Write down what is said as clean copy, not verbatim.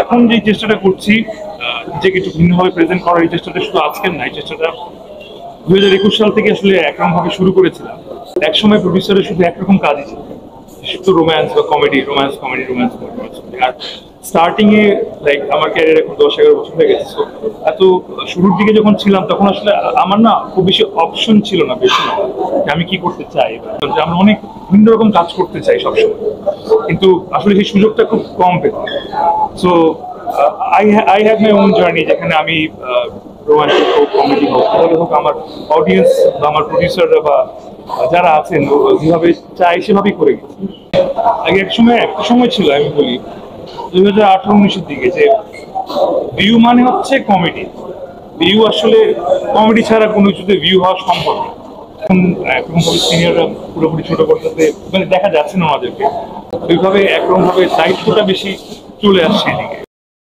এখন যে চেষ্টাটা করছি নিজেকে একটু ভিন্নভাবে প্রেজেন্ট করার, এই চেষ্টাটা শুধু আজকের না, এই চেষ্টাটা 2021 সাল থেকে আসলে একরকম ভাবে শুরু করেছিলাম। একসময় প্রডিউসারের শুধু একরকম কাজই ছিল, শুধু রোম্যান্স বা comedy, romance comedy, romance comedy. আর স্টার্টিং এ লাইক আমার ক্যারিয়ার এখন 10-11 বছর হয়ে গেছে। এত শুরুর দিকে যখন ছিলাম তখন আসলে আমার না খুব বেশি অপশন ছিল না, বেশি না যে আমি কি করতে চাই, যে আমরা অনেক ভিন্ন রকম কাজ করতে চাই সবসময়, কিন্তু আসলে সেই সুযোগটা খুব কম পেতাম। So I have my own journey, যেখানে আমি রোমান্টিক হোক, কমেডি হোক, তাহলে হোক আমার অডিয়েন্স বা আমার প্রডিউসাররা বা যারা আছেন যেভাবে চাই সেভাবেই করে গেছি। আগে একটা সময় ছিল, আমি বলি 2018-19-এর দিকে, যে ভিউ মানে হচ্ছে কমেডি। ভিউ আসলে কমেডি ছাড়া কোনো কিছুতে ভিউ হওয়া সম্ভব না। এখন একরকম ভাবে সিনিয়ররা পুরোপুরি ছোট করতে মানে দেখা যাচ্ছে না ওনাদেরকে, ওইভাবে একরকম ভাবে দায়িত্বটা বেশি চলে আসছে এদিকে।